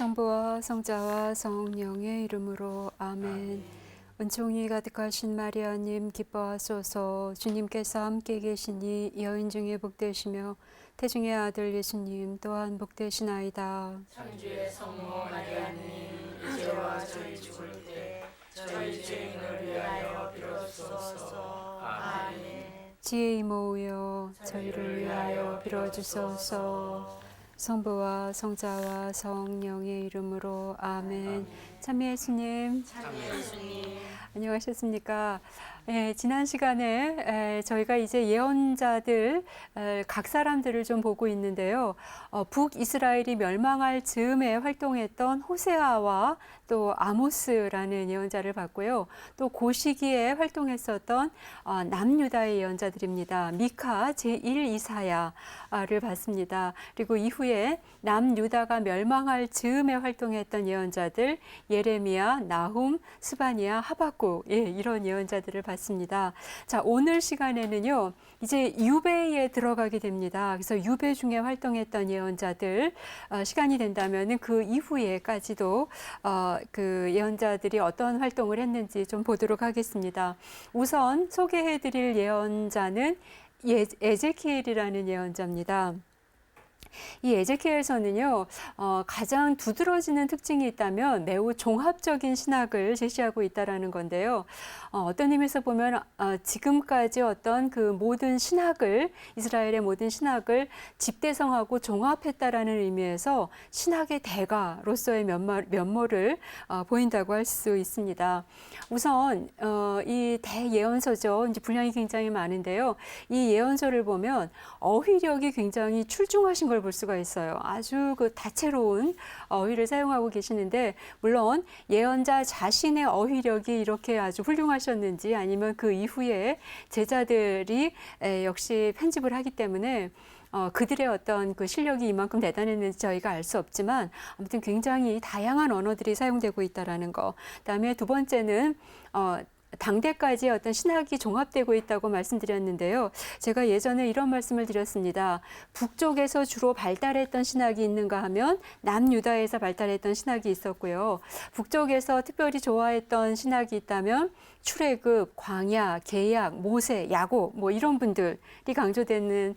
성부와 성자와 성령의 이름으로 아멘. 은총이 가득하신 마리아님 기뻐하소서. 주님께서 함께 계시니 여인 중에 복되시며 태중의 아들 예수님 또한 복되시나이다. 창조의 성모 마리아님 이제와 저희 죽을 때 저희 죄인을 위하여 빌어주소서. 아멘. 지혜 이모여 저희를 위하여 빌어주소서. 성부와 성자와 성령의 이름으로 아멘. 참여 예수님. 안녕하셨습니까? 지난 시간에 저희가 이제 예언자들 각 사람들을 좀 보고 있는데요. 북이스라엘이 멸망할 즈음에 활동했던 호세아와 또 아모스라는 예언자를 봤고요. 또 그 시기에 활동했었던 남유다의 예언자들입니다. 미카 제1 이사야를 봤습니다. 그리고 이후에 남유다가 멸망할 즈음에 활동했던 예언자들 예레미야, 나훔, 스바니야, 하박국 이런 예언자들을 봤습니다. 자, 오늘 시간에는요. 이제 유배에 들어가게 됩니다. 그래서 유배 중에 활동했던 예언자들 시간이 된다면은 그 이후에까지도 그 예언자들이 어떤 활동을 했는지 좀 보도록 하겠습니다. 우선 소개해드릴 예언자는 에제키엘이라는 예언자입니다. 이 에제키엘서는요, 가장 두드러지는 특징이 있다면 매우 종합적인 신학을 제시하고 있다라는 건데요. 어떤 의미에서 보면 지금까지 어떤 그 모든 신학을 이스라엘의 모든 신학을 집대성하고 종합했다라는 의미에서 신학의 대가로서의 면모를 보인다고 할 수 있습니다. 우선 이 대예언서죠. 이제 분량이 굉장히 많은데요. 이 예언서를 보면 어휘력이 굉장히 출중하신 걸 볼 수가 있어요. 아주 그 다채로운 어휘를 사용하고 계시는데 물론 예언자 자신의 어휘력이 이렇게 아주 훌륭하셨는지 아니면 그 이후에 제자들이 역시 편집을 하기 때문에 그들의 어떤 그 실력이 이만큼 대단했는지 저희가 알 수 없지만 아무튼 굉장히 다양한 언어들이 사용되고 있다라는 거. 그다음에 두 번째는 당대까지 어떤 신학이 종합되고 있다고 말씀드렸는데요. 제가 예전에 이런 말씀을 드렸습니다. 북쪽에서 주로 발달했던 신학이 있는가 하면 남유다에서 발달했던 신학이 있었고요. 북쪽에서 특별히 좋아했던 신학이 있다면 출애굽, 광야, 계약, 모세, 야곱 뭐 이런 분들이 강조되는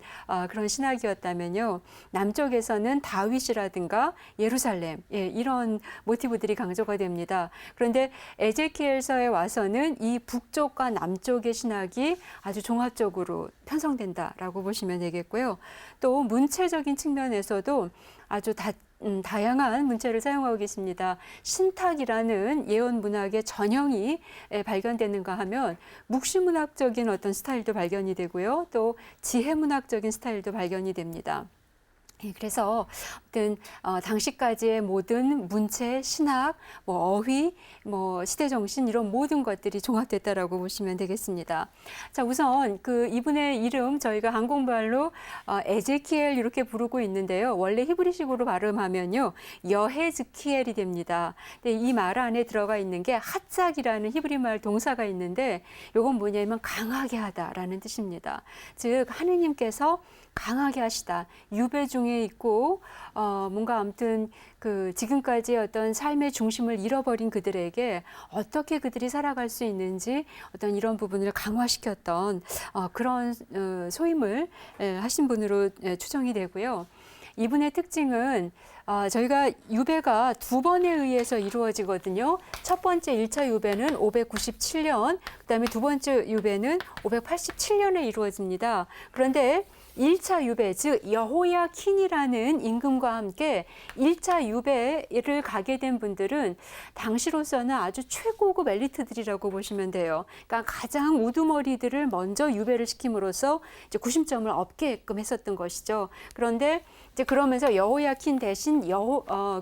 그런 신학이었다면요. 남쪽에서는 다윗이라든가 예루살렘 이런 모티브들이 강조가 됩니다. 그런데 에제키엘서에 와서는 이 북쪽과 남쪽의 신학이 아주 종합적으로 편성된다라고 보시면 되겠고요. 또 문체적인 측면에서도 아주 다양한 문체를 사용하고 계십니다. 신탁이라는 예언 문학의 전형이 발견되는가 하면 묵시문학적인 어떤 스타일도 발견이 되고요. 또 지혜문학적인 스타일도 발견이 됩니다. 그래서 아무튼 당시까지의 모든 문체, 신학, 뭐 어휘, 뭐 시대 정신 이런 모든 것들이 종합됐다라고 보시면 되겠습니다. 자, 우선 그 이분의 이름 저희가 한국말로 에제키엘 이렇게 부르고 있는데요. 원래 히브리식으로 발음하면요 여헤즈키엘이 됩니다. 근데 이 말 안에 들어가 있는 게 핫작이라는 히브리말 동사가 있는데 이건 뭐냐면 강하게 하다라는 뜻입니다. 즉 하느님께서 강하게 하시다. 유배 중에 있고 뭔가 아무튼 그 지금까지 어떤 삶의 중심을 잃어버린 그들에게 어떻게 그들이 살아갈 수 있는지 어떤 이런 부분을 강화시켰던 그런 소임을 하신 분으로 추정이 되고요. 이분의 특징은 저희가 유배가 두 번에 의해서 이루어지거든요. 첫 번째 1차 유배는 597년, 그다음에 두 번째 유배는 587년에 이루어집니다. 그런데 1차 유배, 즉 여호야킨이라는 임금과 함께 1차 유배를 가게 된 분들은 당시로서는 아주 최고급 엘리트들이라고 보시면 돼요. 그러니까 가장 우두머리들을 먼저 유배를 시킴으로써 이제 구심점을 얻게끔 했었던 것이죠. 그런데 이제 그러면서 여호야킨 대신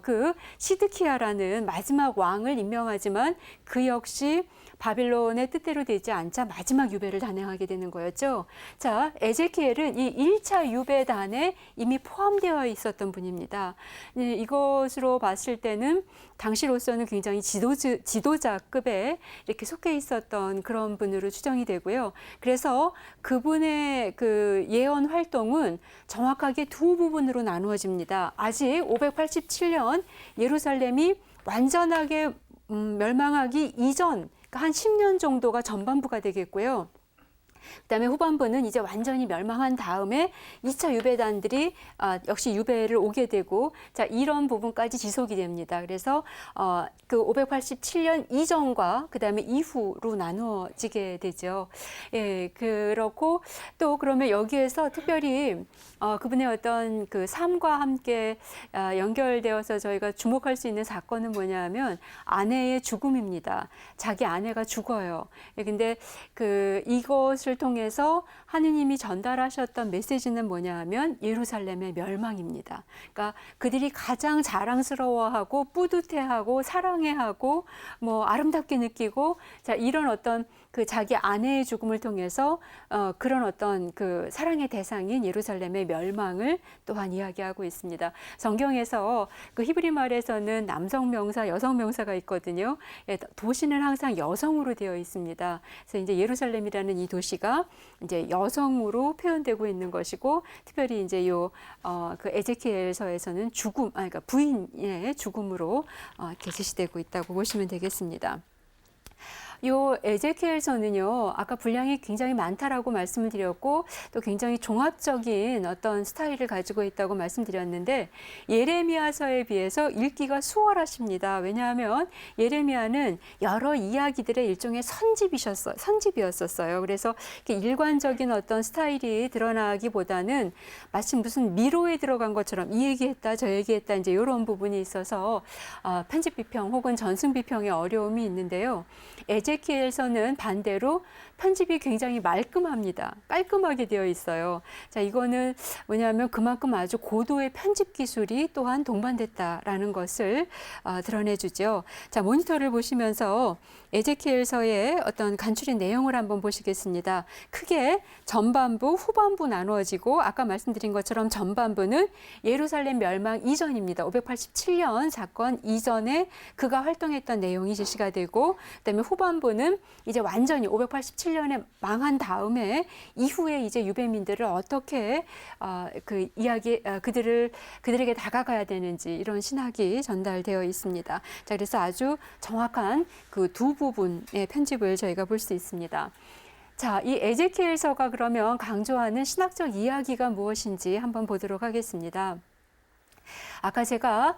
그 시드키야라는 마지막 왕을 임명하지만 그 역시 바빌론의 뜻대로 되지 않자 마지막 유배를 단행하게 되는 거였죠. 자, 에제키엘은 이 1차 유배단에 이미 포함되어 있었던 분입니다. 이것으로 봤을 때는 당시로서는 굉장히 지도자급에 이렇게 속해 있었던 그런 분으로 추정이 되고요. 그래서 그분의 그 예언 활동은 정확하게 두 부분으로 나누어집니다. 아직 587년 예루살렘이 완전하게 멸망하기 이전, 그러니까 한 10년 정도가 전반부가 되겠고요. 그다음에 후반부는 이제 완전히 멸망한 다음에 2차 유배단들이 역시 유배를 오게 되고, 자, 이런 부분까지 지속이 됩니다. 그래서 그 587년 이전과 그다음에 이후로 나누어지게 되죠. 예, 그렇고 또 그러면 여기에서 특별히 그분의 어떤 그 삶과 함께 연결되어서 저희가 주목할 수 있는 사건은 뭐냐면 아내의 죽음입니다. 자기 아내가 죽어요. 예, 근데 이것을 통해서 하느님이 전달하셨던 메시지는 뭐냐 하면 예루살렘의 멸망입니다. 그러니까 그들이 가장 자랑스러워하고 뿌듯해하고 사랑해하고 뭐 아름답게 느끼고, 자, 이런 어떤 그 자기 아내의 죽음을 통해서 그런 어떤 그 사랑의 대상인 예루살렘의 멸망을 또한 이야기하고 있습니다. 성경에서 그 히브리 말에서는 남성 명사, 여성 명사가 있거든요. 예, 도시는 항상 여성으로 되어 있습니다. 그래서 이제 예루살렘이라는 이 도시가 이제 여성으로 표현되고 있는 것이고, 특별히 이제 그 에제키엘서에서는 그러니까 부인의 죽음으로 이렇게 제시되고 있다고 보시면 되겠습니다. 요 에제키엘서는요, 아까 분량이 굉장히 많다라고 말씀을 드렸고, 또 굉장히 종합적인 어떤 스타일을 가지고 있다고 말씀드렸는데, 예레미야서에 비해서 읽기가 수월하십니다. 왜냐하면 예레미야는 여러 이야기들의 일종의 선집이었었어요. 그래서 이렇게 일관적인 어떤 스타일이 드러나기보다는 마치 무슨 미로에 들어간 것처럼 이 얘기했다, 저 얘기했다, 이제 이런 부분이 있어서 편집 비평 혹은 전승 비평의 어려움이 있는데요. 에제키엘서는 반대로 편집이 굉장히 말끔합니다. 깔끔하게 되어 있어요. 자, 이거는 뭐냐면 그만큼 아주 고도의 편집 기술이 또한 동반됐다라는 것을 드러내주죠. 자, 모니터를 보시면서 에제키엘서의 어떤 간추린 내용을 한번 보시겠습니다. 크게 전반부, 후반부 나누어지고, 아까 말씀드린 것처럼 전반부는 예루살렘 멸망 이전입니다. 587년 사건 이전에 그가 활동했던 내용이 제시가 되고, 그다음에 후반부는 이제 완전히 587년에 망한 다음에 이후에 이제 유배민들을 어떻게 그들에게 다가가야 되는지, 이런 신학이 전달되어 있습니다. 자, 그래서 아주 정확한 그 두 부분의 편집을 저희가 볼 수 있습니다. 자, 이 에제키엘서가 그러면 강조하는 신학적 이야기가 무엇인지 한번 보도록 하겠습니다. 아까 제가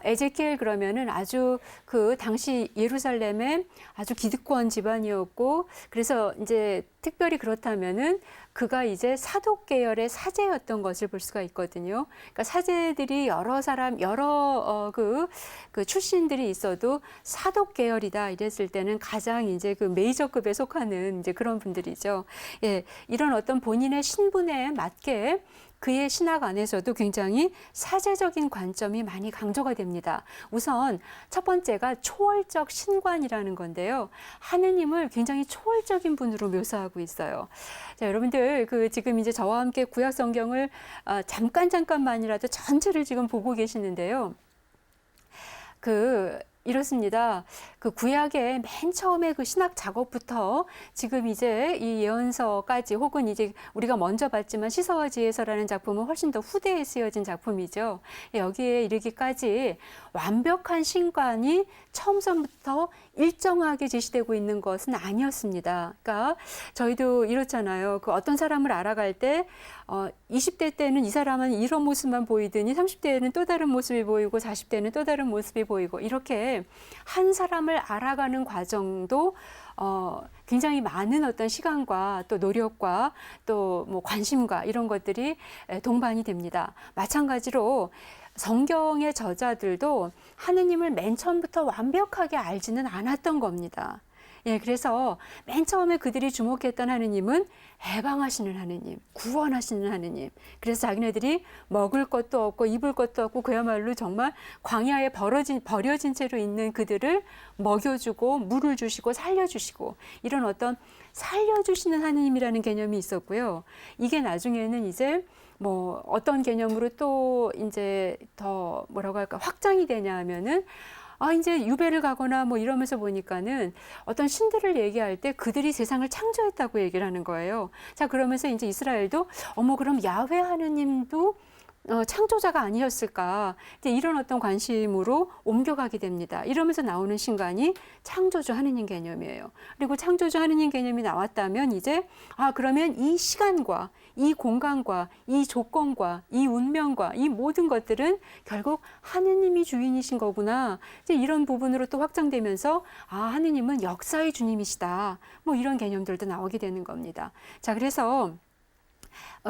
에제키엘 그러면은 아주 그 당시 예루살렘의 아주 기득권 집안이었고, 그래서 이제 특별히 그렇다면은 그가 이제 사독 계열의 사제였던 것을 볼 수가 있거든요. 그러니까 사제들이 여러 그 출신들이 있어도 사독 계열이다 이랬을 때는 가장 이제 그 메이저급에 속하는 이제 그런 분들이죠. 예, 이런 어떤 본인의 신분에 맞게 그의 신학 안에서도 굉장히 사제적인 관점이 많이 강조가 됩니다. 우선 첫 번째가 초월적 신관이라는 건데요. 하느님을 굉장히 초월적인 분으로 묘사하고 있어요. 자, 여러분들 지금 이제 저와 함께 구약 성경을 잠깐만이라도 전체를 지금 보고 계시는데요. 이렇습니다. 그 구약의 맨 처음에 그 신학 작업부터 지금 이제 이 예언서까지, 혹은 이제 우리가 먼저 봤지만 시서와 지혜서라는 작품은 훨씬 더 후대에 쓰여진 작품이죠. 여기에 이르기까지 완벽한 신관이 처음부터 일정하게 제시되고 있는 것은 아니었습니다. 그러니까 저희도 이렇잖아요. 그 어떤 사람을 알아갈 때 20대 때는 이 사람은 이런 모습만 보이더니 30대에는 또 다른 모습이 보이고 40대는 또 다른 모습이 보이고, 이렇게 한 사람을 알아가는 과정도 굉장히 많은 어떤 시간과 또 노력과 또 뭐 관심과 이런 것들이 동반이 됩니다. 마찬가지로 성경의 저자들도 하느님을 맨 처음부터 완벽하게 알지는 않았던 겁니다. 예, 그래서 맨 처음에 그들이 주목했던 하느님은 해방하시는 하느님, 구원하시는 하느님. 그래서 자기네들이 먹을 것도 없고 입을 것도 없고 그야말로 정말 광야에 버려진 채로 있는 그들을 먹여주고 물을 주시고 살려주시고 이런 어떤 살려주시는 하느님이라는 개념이 있었고요. 이게 나중에는 이제 뭐 어떤 개념으로 또 이제 더 뭐라고 할까 확장이 되냐 하면은 이제 유배를 가거나 뭐 이러면서 보니까는 어떤 신들을 얘기할 때 그들이 세상을 창조했다고 얘기를 하는 거예요. 자, 그러면서 이제 이스라엘도 그럼 야훼 하느님도 창조자가 아니었을까 이제 이런 어떤 관심으로 옮겨가게 됩니다. 이러면서 나오는 신간이 창조주 하느님 개념이에요. 그리고 창조주 하느님 개념이 나왔다면 이제 그러면 이 시간과 이 공간과 이 조건과 이 운명과 이 모든 것들은 결국 하느님이 주인이신 거구나. 이제 이런 부분으로 또 확장되면서 하느님은 역사의 주님이시다. 뭐 이런 개념들도 나오게 되는 겁니다. 자, 그래서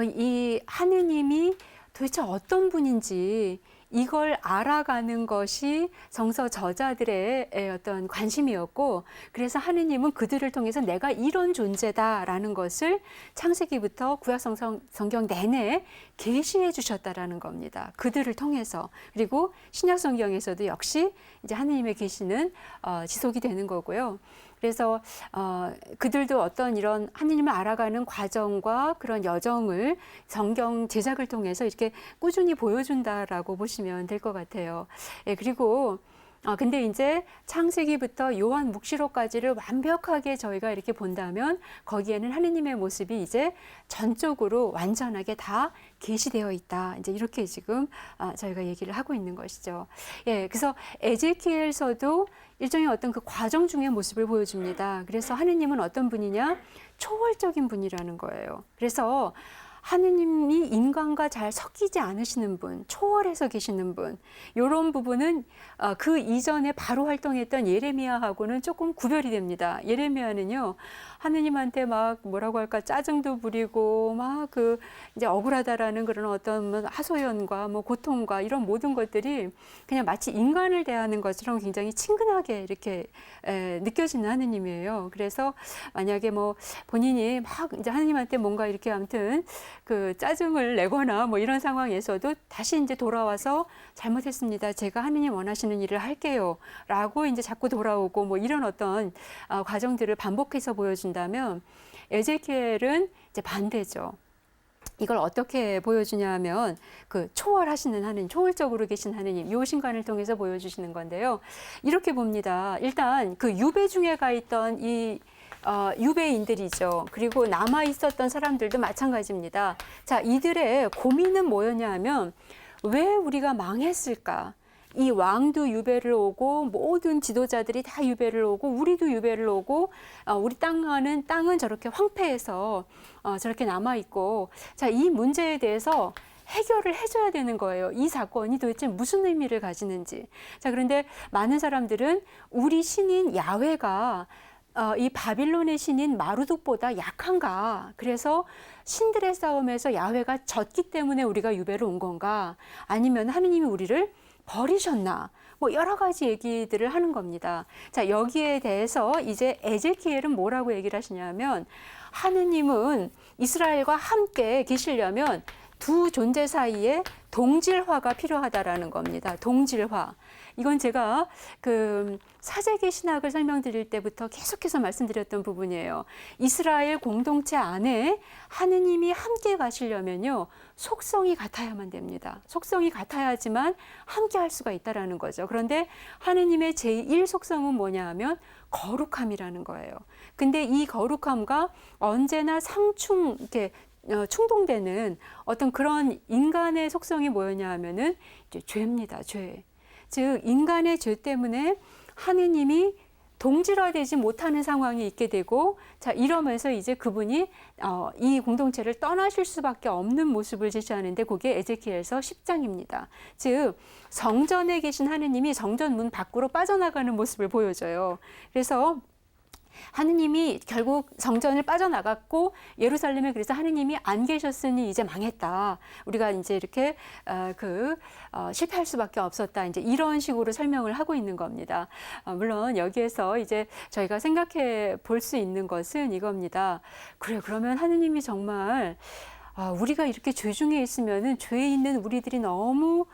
이 하느님이 도대체 어떤 분인지 이걸 알아가는 것이 성서 저자들의 어떤 관심이었고, 그래서 하느님은 그들을 통해서 내가 이런 존재다라는 것을 창세기부터 구약 성경 내내 계시해 주셨다라는 겁니다. 그들을 통해서. 그리고 신약 성경에서도 역시 이제 하느님의 계시는 지속이 되는 거고요. 그래서 그들도 어떤 이런 하느님을 알아가는 과정과 그런 여정을 성경 제작을 통해서 이렇게 꾸준히 보여준다라고 보시면 될 것 같아요. 예, 그리고 근데 이제 창세기부터 요한 묵시록까지를 완벽하게 저희가 이렇게 본다면 거기에는 하느님의 모습이 이제 전적으로 완전하게 다 계시되어 있다. 이제 이렇게 지금 저희가 얘기를 하고 있는 것이죠. 예, 그래서 에제키엘서도 일종의 어떤 그 과정 중의 모습을 보여줍니다. 그래서 하느님은 어떤 분이냐? 초월적인 분이라는 거예요. 그래서 하느님이 인간과 잘 섞이지 않으시는 분, 초월해서 계시는 분, 이런 부분은 그 이전에 바로 활동했던 예레미야하고는 조금 구별이 됩니다. 예레미야는요, 하느님한테 막 뭐라고 할까 짜증도 부리고 막 이제 억울하다라는 그런 어떤 하소연과 뭐 고통과 이런 모든 것들이 그냥 마치 인간을 대하는 것처럼 굉장히 친근하게 이렇게 느껴지는 하느님이에요. 그래서 만약에 뭐 본인이 막 이제 하느님한테 뭔가 이렇게 아무튼 그 짜증을 내거나 뭐 이런 상황에서도 다시 이제 돌아와서 잘못했습니다. 제가 하느님 원하시는 일을 할게요. 라고 이제 자꾸 돌아오고 뭐 이런 어떤 과정들을 반복해서 보여준다면 에제키엘은 이제 반대죠. 이걸 어떻게 보여주냐 하면 그 초월하시는 하느님, 초월적으로 계신 하느님, 요 신간을 통해서 보여주시는 건데요. 이렇게 봅니다. 일단 그 유배 중에 가 있던 이 유배인들이죠. 그리고 남아 있었던 사람들도 마찬가지입니다. 자, 이들의 고민은 뭐였냐 하면 왜 우리가 망했을까? 이 왕도 유배를 오고 모든 지도자들이 다 유배를 오고 우리도 유배를 오고 우리 땅은 저렇게 황폐해서 저렇게 남아 있고, 자, 이 문제에 대해서 해결을 해줘야 되는 거예요. 이 사건이 도대체 무슨 의미를 가지는지. 자, 그런데 많은 사람들은 우리 신인 야훼가 이 바빌론의 신인 마루둑보다 약한가? 그래서 신들의 싸움에서 야훼가 졌기 때문에 우리가 유배를 온 건가? 아니면 하느님이 우리를 버리셨나? 뭐 여러 가지 얘기들을 하는 겁니다. 자, 여기에 대해서 이제 에제키엘은 뭐라고 얘기를 하시냐면 하느님은 이스라엘과 함께 계시려면 두 존재 사이에 동질화가 필요하다라는 겁니다. 동질화. 이건 제가 그 사제계 신학을 설명드릴 때부터 계속해서 말씀드렸던 부분이에요. 이스라엘 공동체 안에 하느님이 함께 가시려면요, 속성이 같아야만 됩니다. 속성이 같아야지만 함께 할 수가 있다라는 거죠. 그런데 하느님의 제1 속성은 뭐냐 하면 거룩함이라는 거예요. 근데 이 거룩함과 언제나 이렇게 충동되는 어떤 그런 인간의 속성이 뭐였냐 하면은 이제 죄입니다. 죄. 즉 인간의 죄 때문에 하느님이 동질화되지 못하는 상황이 있게 되고, 자, 이러면서 이제 그분이 이 공동체를 떠나실 수밖에 없는 모습을 제시하는데 그게 에제키엘서 10장입니다. 즉 성전에 계신 하느님이 성전 문 밖으로 빠져나가는 모습을 보여줘요. 그래서 하느님이 결국 성전을 빠져나갔고 예루살렘에 그래서 하느님이 안 계셨으니 이제 망했다. 우리가 이제 이렇게 실패할 수밖에 없었다. 이제 이런 식으로 설명을 하고 있는 겁니다. 물론 여기에서 이제 저희가 생각해 볼 수 있는 것은 이겁니다. 그래, 그러면 하느님이 정말 우리가 이렇게 죄 중에 있으면은 죄에 있는 우리들이 너무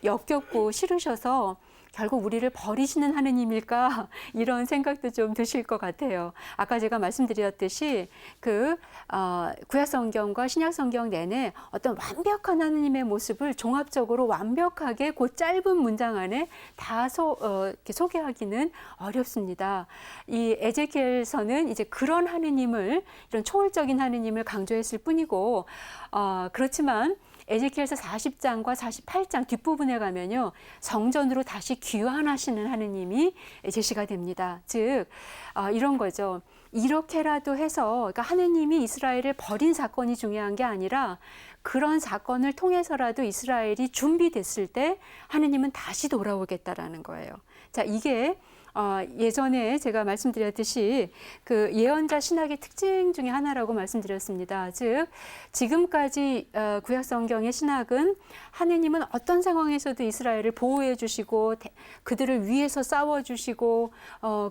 역겹고 싫으셔서 결국 우리를 버리시는 하느님일까 이런 생각도 좀 드실 것 같아요. 아까 제가 말씀드렸듯이 구약 성경과 신약 성경 내내 어떤 완벽한 하느님의 모습을 종합적으로 완벽하게 그 짧은 문장 안에 다 이렇게 소개하기는 어렵습니다. 이 에제키엘서는 이제 그런 하느님을, 이런 초월적인 하느님을 강조했을 뿐이고, 그렇지만 에제키엘서 40장과 48장 뒷부분에 가면요, 성전으로 다시 귀환하시는 하느님이 제시가 됩니다. 즉 이런 거죠. 이렇게라도 해서, 그러니까 하느님이 이스라엘을 버린 사건이 중요한 게 아니라 그런 사건을 통해서라도 이스라엘이 준비됐을 때 하느님은 다시 돌아오겠다라는 거예요. 자, 이게 예전에 제가 말씀드렸듯이 그 예언자 신학의 특징 중에 하나라고 말씀드렸습니다. 즉 지금까지 구약 성경의 신학은 하느님은 어떤 상황에서도 이스라엘을 보호해 주시고 그들을 위해서 싸워 주시고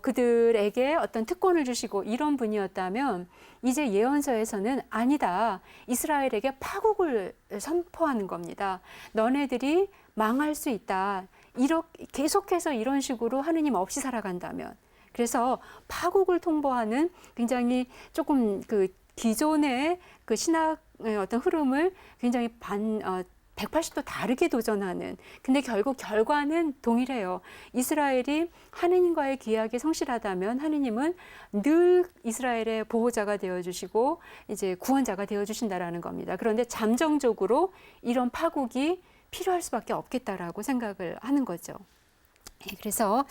그들에게 어떤 특권을 주시고 이런 분이었다면, 이제 예언서에서는 아니다. 이스라엘에게 파국을 선포하는 겁니다. 너네들이 망할 수 있다. 이렇게 계속해서 이런 식으로 하느님 없이 살아간다면, 그래서 파국을 통보하는 굉장히 조금 기존의 그 신학의 어떤 흐름을 굉장히 180도 다르게 도전하는, 근데 결국 결과는 동일해요. 이스라엘이 하느님과의 기약에 성실하다면 하느님은 늘 이스라엘의 보호자가 되어주시고 이제 구원자가 되어주신다라는 겁니다. 그런데 잠정적으로 이런 파국이 필요할 수밖에 없겠다라고 생각을 하는 거죠. 그래서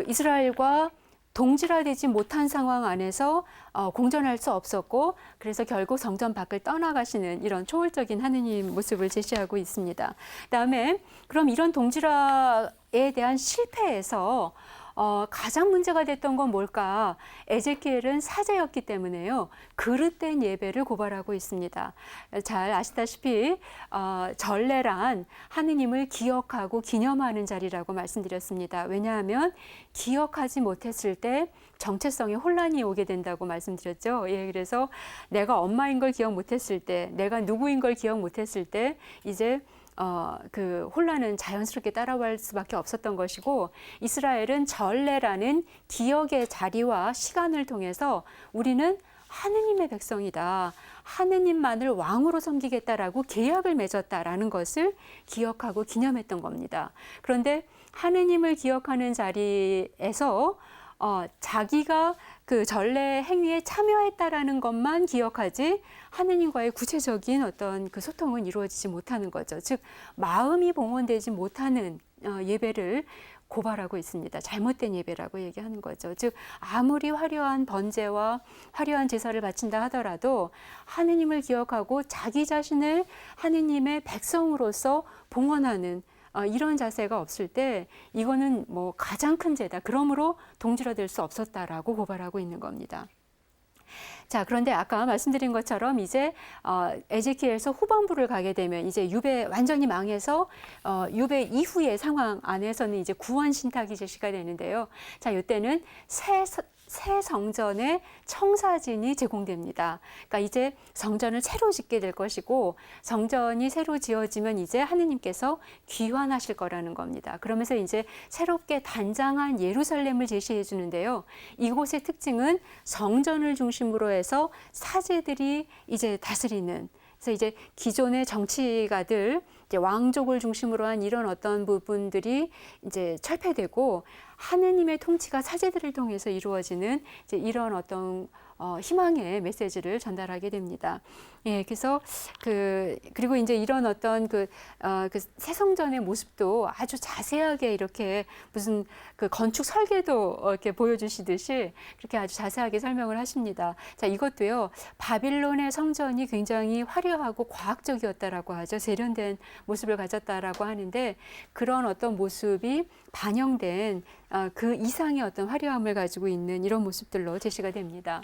이스라엘과 동질화되지 못한 상황 안에서 공존할 수 없었고, 그래서 결국 성전 밖을 떠나가시는 이런 초월적인 하느님 모습을 제시하고 있습니다. 그다음에 그럼 이런 동질화에 대한 실패에서 가장 문제가 됐던 건 뭘까? 에제키엘은 사제였기 때문에요. 그릇된 예배를 고발하고 있습니다. 잘 아시다시피 전례란 하느님을 기억하고 기념하는 자리라고 말씀드렸습니다. 왜냐하면 기억하지 못했을 때 정체성에 혼란이 오게 된다고 말씀드렸죠. 예, 그래서 내가 엄마인 걸 기억 못했을 때, 내가 누구인 걸 기억 못했을 때 이제 그 혼란은 자연스럽게 따라갈 수밖에 없었던 것이고, 이스라엘은 전례라는 기억의 자리와 시간을 통해서 우리는 하느님의 백성이다, 하느님만을 왕으로 섬기겠다라고 계약을 맺었다라는 것을 기억하고 기념했던 겁니다. 그런데 하느님을 기억하는 자리에서 자기가 그 전례 행위에 참여했다라는 것만 기억하지 하느님과의 구체적인 어떤 그 소통은 이루어지지 못하는 거죠. 즉 마음이 봉헌되지 못하는 예배를 고발하고 있습니다. 잘못된 예배라고 얘기하는 거죠. 즉 아무리 화려한 번제와 화려한 제사를 바친다 하더라도 하느님을 기억하고 자기 자신을 하느님의 백성으로서 봉헌하는 이런 자세가 없을 때 이거는 뭐 가장 큰 죄다. 그러므로 동질화될 수 없었다라고 고발하고 있는 겁니다. 자, 그런데 아까 말씀드린 것처럼 이제 에제키엘서 후반부를 가게 되면 이제 유배 완전히 망해서 유배 이후의 상황 안에서는 이제 구원 신탁이 제시가 되는데요. 자, 이때는 새 성전의 청사진이 제공됩니다. 그러니까 이제 성전을 새로 짓게 될 것이고, 성전이 새로 지어지면 이제 하느님께서 귀환하실 거라는 겁니다. 그러면서 이제 새롭게 단장한 예루살렘을 제시해 주는데요. 이곳의 특징은 성전을 중심으로 해서 사제들이 이제 다스리는, 그래서 이제 기존의 정치가들, 이제 왕족을 중심으로 한 이런 어떤 부분들이 이제 철폐되고 하느님의 통치가 사제들을 통해서 이루어지는 이제 이런 어떤 희망의 메시지를 전달하게 됩니다. 예, 그래서 그리고 이제 이런 어떤 새 성전의 모습도 아주 자세하게 이렇게 무슨 그 건축 설계도 이렇게 보여주시듯이 그렇게 아주 자세하게 설명을 하십니다. 자, 이것도요, 바빌론의 성전이 굉장히 화려하고 과학적이었다라고 하죠. 세련된 모습을 가졌다라고 하는데, 그런 어떤 모습이 반영된 그 이상의 어떤 화려함을 가지고 있는 이런 모습들로 제시가 됩니다.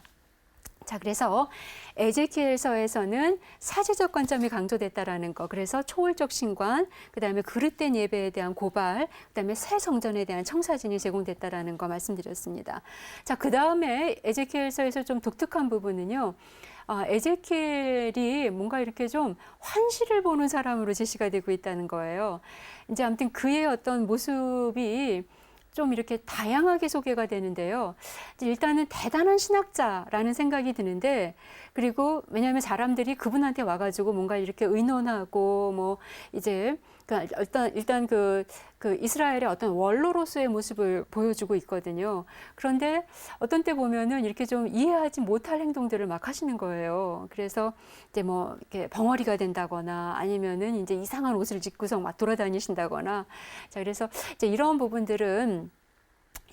자, 그래서 에제키엘서에서는 사제적 관점이 강조됐다라는 거. 그래서 초월적 신관, 그다음에 그릇된 예배에 대한 고발, 그다음에 새 성전에 대한 청사진이 제공됐다라는 거 말씀드렸습니다. 자, 그다음에 에제키엘서에서 좀 독특한 부분은요. 에제키엘이 뭔가 이렇게 좀 환시를 보는 사람으로 제시가 되고 있다는 거예요. 이제 아무튼 그의 어떤 모습이 좀 이렇게 다양하게 소개가 되는데요. 일단은 대단한 신학자라는 생각이 드는데, 그리고 왜냐하면 사람들이 그분한테 와가지고 뭔가 이렇게 의논하고 뭐 이제 일단 그 이스라엘의 어떤 원로로서의 모습을 보여주고 있거든요. 그런데 어떤 때 보면은 이렇게 좀 이해하지 못할 행동들을 막 하시는 거예요. 그래서 이제 뭐 이렇게 벙어리가 된다거나 아니면은 이제 이상한 옷을 입고서 막 돌아다니신다거나. 자, 그래서 이제 이런 부분들은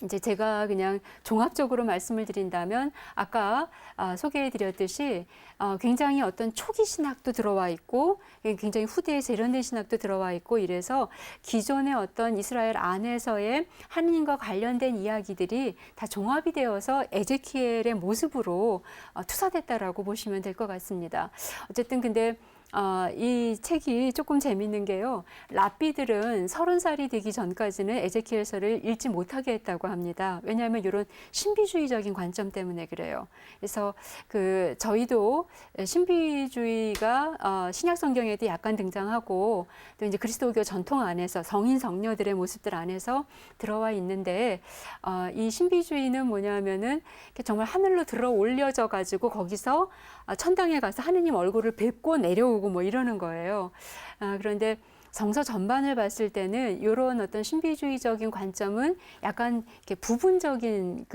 이제 제가 그냥 종합적으로 말씀을 드린다면 아까 소개해 드렸듯이 굉장히 어떤 초기 신학도 들어와 있고 굉장히 후대에 세련된 신학도 들어와 있고 이래서 기존의 어떤 이스라엘 안에서의 하느님과 관련된 이야기들이 다 종합이 되어서 에제키엘의 모습으로 투사됐다라고 보시면 될 것 같습니다. 어쨌든 근데 이 책이 조금 재밌는 게요. 랍비들은 30살이 되기 전까지는 에제키엘서를 읽지 못하게 했다고 합니다. 왜냐하면 이런 신비주의적인 관점 때문에 그래요. 그래서 저희도 신비주의가 신약 성경에도 약간 등장하고 또 이제 그리스도교 전통 안에서 성인 성녀들의 모습들 안에서 들어와 있는데 이 신비주의는 뭐냐면은 정말 하늘로 들어 올려져 가지고 거기서 천당에 가서 하느님 얼굴을 뵙고 내려오고 뭐 이러는 거예요. 그런데 성서 전반을 봤을 때는 이런 어떤 신비주의적인 관점은 약간 이렇게 부분적인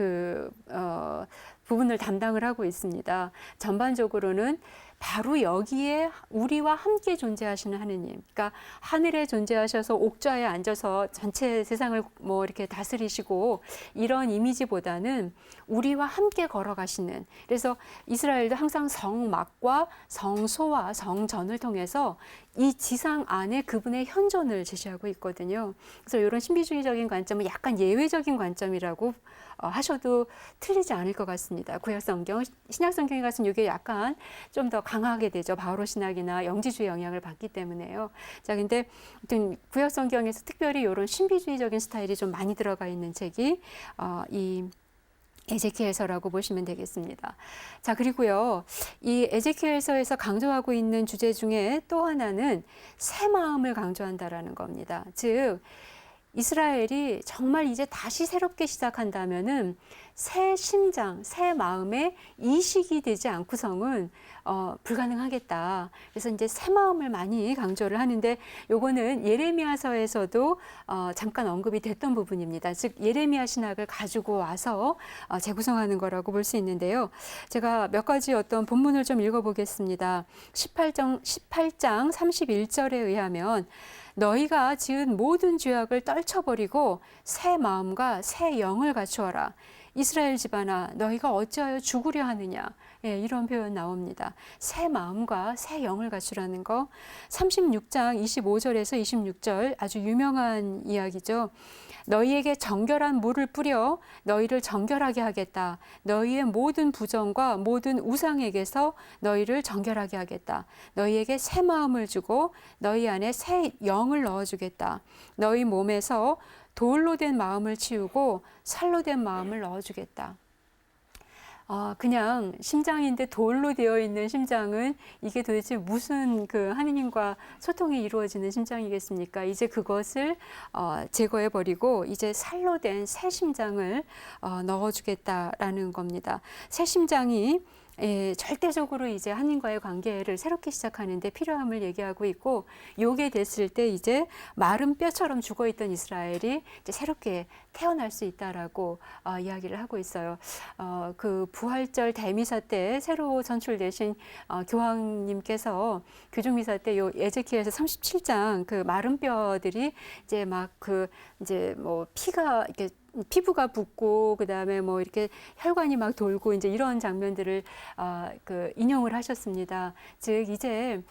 부분을 담당을 하고 있습니다. 전반적으로는 바로 여기에 우리와 함께 존재하시는 하느님, 그러니까 하늘에 존재하셔서 옥좌에 앉아서 전체 세상을 뭐 이렇게 다스리시고 이런 이미지보다는 우리와 함께 걸어가시는, 그래서 이스라엘도 항상 성막과 성소와 성전을 통해서 이 지상 안에 그분의 현존을 제시하고 있거든요. 그래서 이런 신비주의적인 관점은 약간 예외적인 관점이라고 하셔도 틀리지 않을 것 같습니다. 구약성경, 신약성경에 가서는 이게 약간 좀 더 강하게 되죠. 바오로 신학이나 영지주의 영향을 받기 때문에요. 자, 근데 아무튼 구약성경에서 특별히 이런 신비주의적인 스타일이 좀 많이 들어가 있는 책이 이 에제키엘서라고 보시면 되겠습니다. 자, 그리고요, 이 에제키엘서에서 강조하고 있는 주제 중에 또 하나는 새 마음을 강조한다라는 겁니다. 즉, 이스라엘이 정말 이제 다시 새롭게 시작한다면은 새 심장, 새 마음의 이식이 되지 않고서는 불가능하겠다. 그래서 이제 새 마음을 많이 강조를 하는데 요거는 예레미야서에서도 잠깐 언급이 됐던 부분입니다. 즉 예레미야 신학을 가지고 와서 재구성하는 거라고 볼 수 있는데요. 제가 몇 가지 어떤 본문을 좀 읽어보겠습니다. 18장 31절에 의하면 너희가 지은 모든 죄악을 떨쳐버리고 새 마음과 새 영을 갖추어라. 이스라엘 집안아 너희가 어찌하여 죽으려 하느냐. 예, 이런 표현 나옵니다. 새 마음과 새 영을 갖추라는 거. 36장 25절에서 26절 아주 유명한 이야기죠. 너희에게 정결한 물을 뿌려 너희를 정결하게 하겠다. 너희의 모든 부정과 모든 우상에게서 너희를 정결하게 하겠다. 너희에게 새 마음을 주고 너희 안에 새 영을 넣어주겠다. 너희 몸에서 돌로 된 마음을 치우고 살로 된 마음을 넣어주겠다. 그냥 심장인데 돌로 되어 있는 심장은 이게 도대체 무슨 하느님과 소통이 이루어지는 심장이겠습니까? 이제 그것을 제거해 버리고 이제 살로 된 새 심장을 넣어주겠다라는 겁니다. 새 심장이 절대적으로 이제 하나님과의 관계를 새롭게 시작하는데 필요함을 얘기하고 있고, 요게 됐을 때 이제 마른 뼈처럼 죽어있던 이스라엘이 이제 새롭게 태어날 수 있다라고 이야기를 하고 있어요. 그 부활절 대미사 때 새로 선출되신 교황님께서 교중미사 때 요 에제키엘서 37장 그 마른 뼈들이 이제 막 이제 뭐 피부가 붓고 그다음에 뭐 이렇게 혈관이 막 돌고 이제 이런 장면들을 인용을 하셨습니다. 즉 이제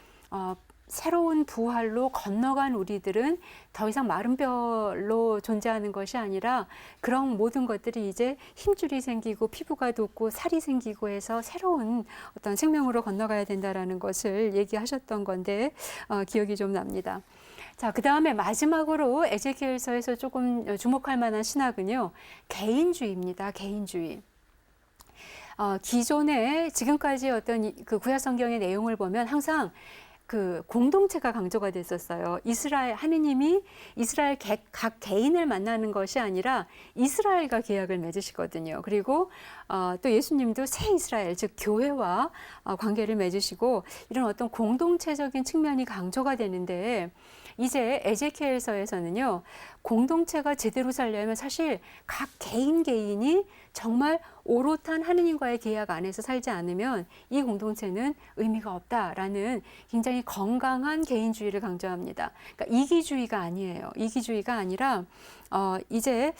새로운 부활로 건너간 우리들은 더 이상 마른 뼈로 존재하는 것이 아니라 그런 모든 것들이 이제 힘줄이 생기고 피부가 돋고 살이 생기고 해서 새로운 어떤 생명으로 건너가야 된다라는 것을 얘기하셨던 건데 기억이 좀 납니다. 자, 그 다음에 마지막으로 에제키엘서에서 조금 주목할 만한 신학은요, 개인주의입니다. 개인주의. 기존에 지금까지 어떤 그 구약 성경의 내용을 보면 항상 그 공동체가 강조가 됐었어요. 하느님이 이스라엘 각 개인을 만나는 것이 아니라 이스라엘과 계약을 맺으시거든요. 그리고 또 예수님도 새 이스라엘, 즉 교회와 관계를 맺으시고 이런 어떤 공동체적인 측면이 강조가 되는데 이제 에제키엘서에서는요, 공동체가 제대로 살려면 사실 각 개인이 정말 오롯한 하느님과의 계약 안에서 살지 않으면 이 공동체는 의미가 없다라는 굉장히 건강한 개인주의를 강조합니다. 그러니까 이기주의가 아니에요. 이기주의가 아니라 이제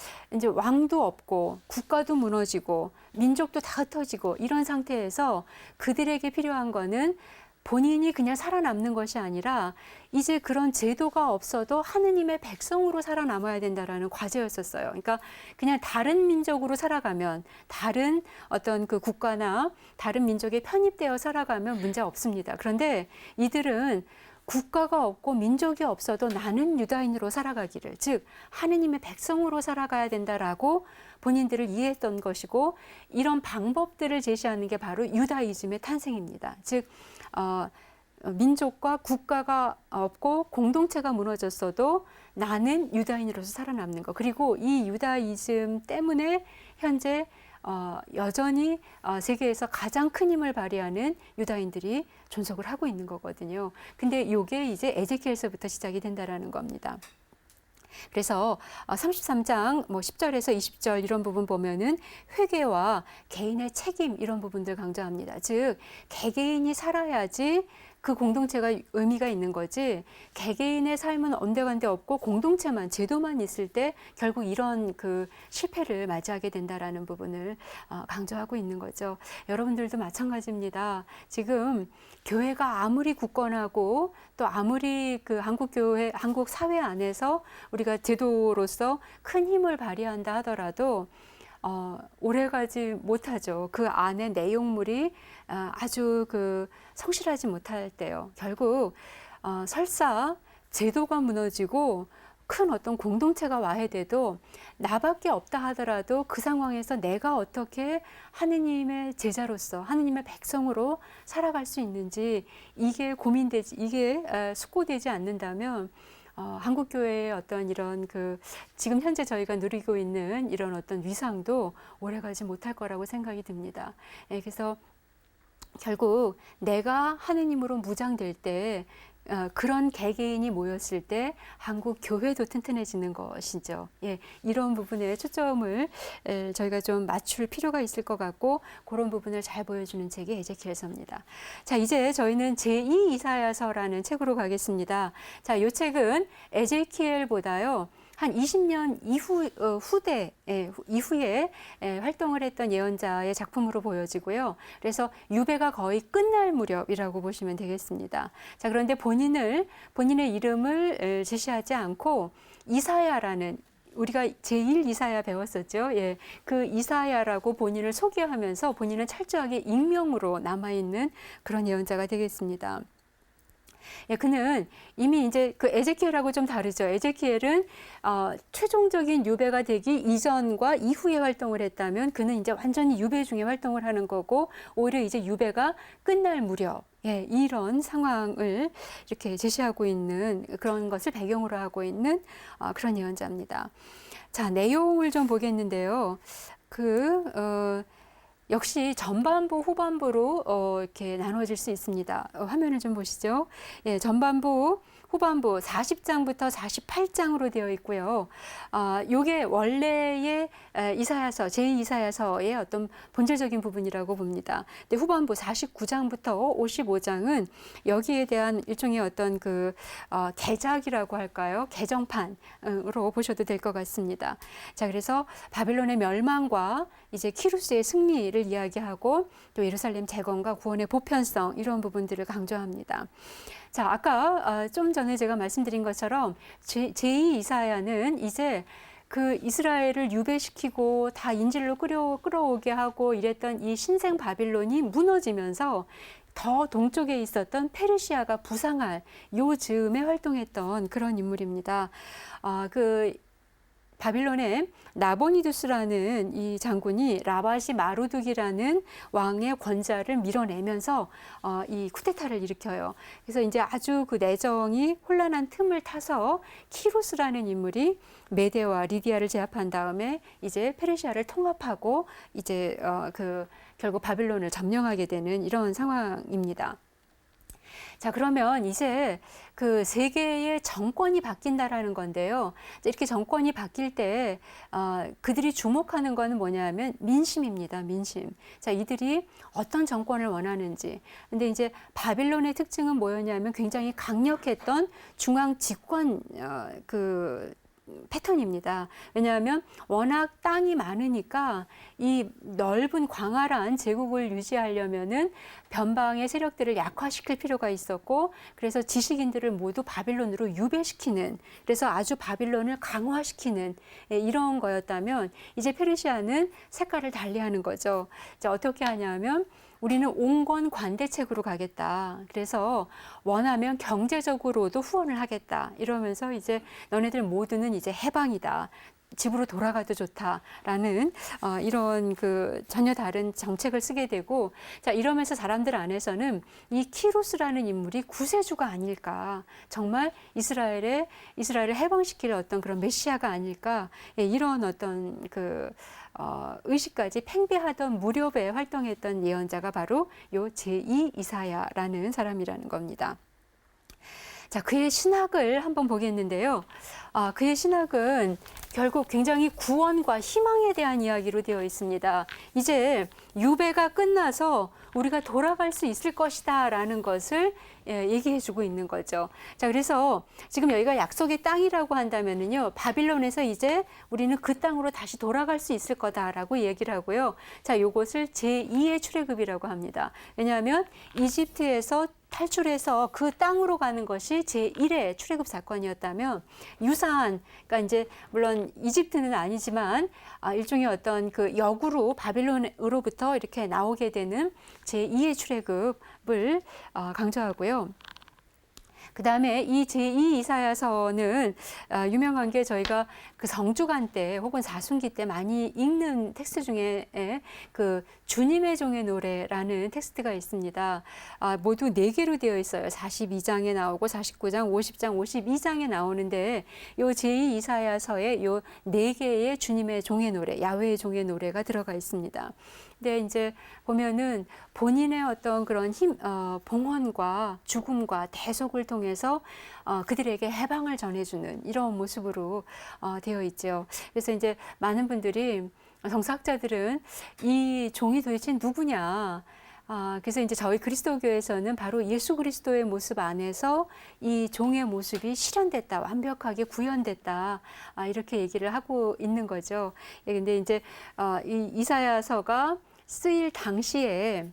왕도 없고 국가도 무너지고 민족도 다 흩어지고 이런 상태에서 그들에게 필요한 거는 본인이 그냥 살아남는 것이 아니라 이제 그런 제도가 없어도 하느님의 백성으로 살아남아야 된다라는 과제였었어요. 그러니까 그냥 다른 민족으로 살아가면 다른 어떤 그 국가나 다른 민족에 편입되어 살아가면 문제 없습니다. 그런데 이들은 국가가 없고 민족이 없어도 나는 유다인으로 살아가기를, 즉 하느님의 백성으로 살아가야 된다라고 본인들을 이해했던 것이고 이런 방법들을 제시하는 게 바로 유다이즘의 탄생입니다. 즉 민족과 국가가 없고 공동체가 무너졌어도 나는 유다인으로서 살아남는 것. 그리고 이 유다이즘 때문에 현재 여전히 세계에서 가장 큰 힘을 발휘하는 유다인들이 존속을 하고 있는 거거든요. 근데 이게 이제 에제키엘서부터 시작이 된다라는 겁니다. 그래서 33장 10절에서 20절 이런 부분 보면은 회개와 개인의 책임 이런 부분들 강조합니다. 즉 개개인이 살아야지 그 공동체가 의미가 있는 거지 개개인의 삶은 온데간데 없고 공동체만 제도만 있을 때 결국 이런 그 실패를 맞이하게 된다라는 부분을 강조하고 있는 거죠. 여러분들도 마찬가지입니다. 지금 교회가 아무리 굳건하고 또 아무리 그 한국 사회 안에서 우리가 제도로서 큰 힘을 발휘한다 하더라도 오래가지 못하죠. 그 안에 내용물이 아주 그 성실하지 못할 때요. 결국 설사 제도가 무너지고 큰 어떤 공동체가 와해돼도 나밖에 없다 하더라도 그 상황에서 내가 어떻게 하느님의 제자로서 하느님의 백성으로 살아갈 수 있는지 이게 고민되지, 이게 숙고되지 않는다면 한국교회의 어떤 이런 지금 현재 저희가 누리고 있는 이런 어떤 위상도 오래가지 못할 거라고 생각이 듭니다. 그래서 결국 내가 하느님으로 무장될 때 그런 개개인이 모였을 때 한국 교회도 튼튼해지는 것이죠. 이런 부분에 초점을 저희가 좀 맞출 필요가 있을 것 같고 그런 부분을 잘 보여주는 책이 에제키엘서입니다. 자, 이제 저희는 제2 이사야서라는 책으로 가겠습니다. 자, 이 책은 에제키엘보다요. 한 20년 이후에 활동을 했던 예언자의 작품으로 보여지고요. 그래서 유배가 거의 끝날 무렵이라고 보시면 되겠습니다. 자, 그런데 본인의 이름을 제시하지 않고 이사야라는 우리가 제1 이사야 배웠었죠. 그 이사야라고 본인을 소개하면서 본인은 철저하게 익명으로 남아있는 그런 예언자가 되겠습니다. 그는 이미 이제 그 에제키엘하고 좀 다르죠. 에제키엘은 최종적인 유배가 되기 이전과 이후에 활동을 했다면 그는 이제 완전히 유배 중에 활동을 하는 거고 오히려 이제 유배가 끝날 무렵 이런 상황을 이렇게 제시하고 있는 그런 것을 배경으로 하고 있는 그런 예언자입니다. 자, 내용을 좀 보겠는데요. 역시 전반부, 후반부로 이렇게 나눠질 수 있습니다. 화면을 좀 보시죠. 전반부, 후반부 40장부터 48장으로 되어 있고요. 요게 원래의 이사야서, 제2이사야서의 어떤 본질적인 부분이라고 봅니다. 근데 후반부 49장부터 55장은 여기에 대한 일종의 어떤 개작이라고 할까요? 개정판으로 보셔도 될 것 같습니다. 자, 그래서 바빌론의 멸망과 이제 키루스의 승리를 문제를 이야기하고 또 예루살렘 재건과 구원의 보편성 이런 부분들을 강조합니다. 자, 아까 좀 전에 제가 말씀드린 것처럼 제2 이사야는 이제 그 이스라엘을 유배시키고 다 인질로 끌어오게 하고 이랬던 이 신생 바빌론이 무너지면서 더 동쪽에 있었던 페르시아가 부상할 요 즈음에 활동했던 그런 인물입니다. 그 바빌론의 나보니두스라는 이 장군이 라바시 마루둑이라는 왕의 권좌를 밀어내면서 이 쿠데타를 일으켜요. 그래서 이제 아주 그 내정이 혼란한 틈을 타서 키루스라는 인물이 메데와 리디아를 제압한 다음에 이제 페르시아를 통합하고 이제 결국 바빌론을 점령하게 되는 이런 상황입니다. 자, 그러면 이제 그 세계의 정권이 바뀐다라는 건데요. 이렇게 정권이 바뀔 때 그들이 주목하는 거는 뭐냐면 민심입니다. 민심. 자, 이들이 어떤 정권을 원하는지. 근데 이제 바빌론의 특징은 뭐였냐면 굉장히 강력했던 중앙 집권 패턴입니다. 왜냐하면 워낙 땅이 많으니까 이 넓은 광활한 제국을 유지하려면은 변방의 세력들을 약화시킬 필요가 있었고, 그래서 지식인들을 모두 바빌론으로 유배시키는, 그래서 아주 바빌론을 강화시키는 이런 거였다면, 이제 페르시아는 색깔을 달리하는 거죠. 자, 어떻게 하냐면 우리는 온건 관대책으로 가겠다. 그래서 원하면 경제적으로도 후원을 하겠다. 이러면서 이제 너네들 모두는 이제 해방이다. 집으로 돌아가도 좋다라는 이런 그 전혀 다른 정책을 쓰게 되고, 자, 이러면서 사람들 안에서는 이 키루스라는 인물이 구세주가 아닐까, 정말 이스라엘을 해방시킬 어떤 그런 메시아가 아닐까, 이런 어떤 의식까지 팽배하던 무렵에 활동했던 예언자가 바로 요 제2 이사야라는 사람이라는 겁니다. 자, 그의 신학을 한번 보겠는데요. 그의 신학은 결국 굉장히 구원과 희망에 대한 이야기로 되어 있습니다. 이제 유배가 끝나서 우리가 돌아갈 수 있을 것이다 라는 것을 얘기해 주고 있는 거죠. 자, 그래서 지금 여기가 약속의 땅이라고 한다면은요, 바빌론에서 이제 우리는 그 땅으로 다시 돌아갈 수 있을 거다라고 얘기를 하고요. 자, 요것을 제2의 출애굽이라고 합니다. 왜냐하면 이집트에서 탈출해서 그 땅으로 가는 것이 제1의 출애굽 사건이었다면, 유사한, 그러니까 이제 물론 이집트는 아니지만 일종의 어떤 그 역으로 바빌론으로부터 이렇게 나오게 되는 제2의 출애굽을 강조하고요. 그 다음에 이 제2 이사야서는 유명한 게 저희가 그 성주간 때 혹은 사순기 때 많이 읽는 텍스트 중에 그 주님의 종의 노래라는 텍스트가 있습니다. 모두 4개로 되어 있어요. 42장에 나오고 49장, 50장, 52장에 나오는데 요 제2 이사야서에 요 4개의 주님의 종의 노래, 야훼의 종의 노래가 들어가 있습니다. 근데 이제 보면은 본인의 어떤 그런 봉헌과 죽음과 대속을 통해서 그들에게 해방을 전해주는 이런 모습으로 되어 있죠. 그래서 이제 많은 분들이, 성서학자들은 이 종이 도대체 누구냐, 그래서 이제 저희 그리스도교에서는 바로 예수 그리스도의 모습 안에서 이 종의 모습이 실현됐다, 완벽하게 구현됐다, 이렇게 얘기를 하고 있는 거죠. 근데 이제 이 이사야서가 쓰일 당시에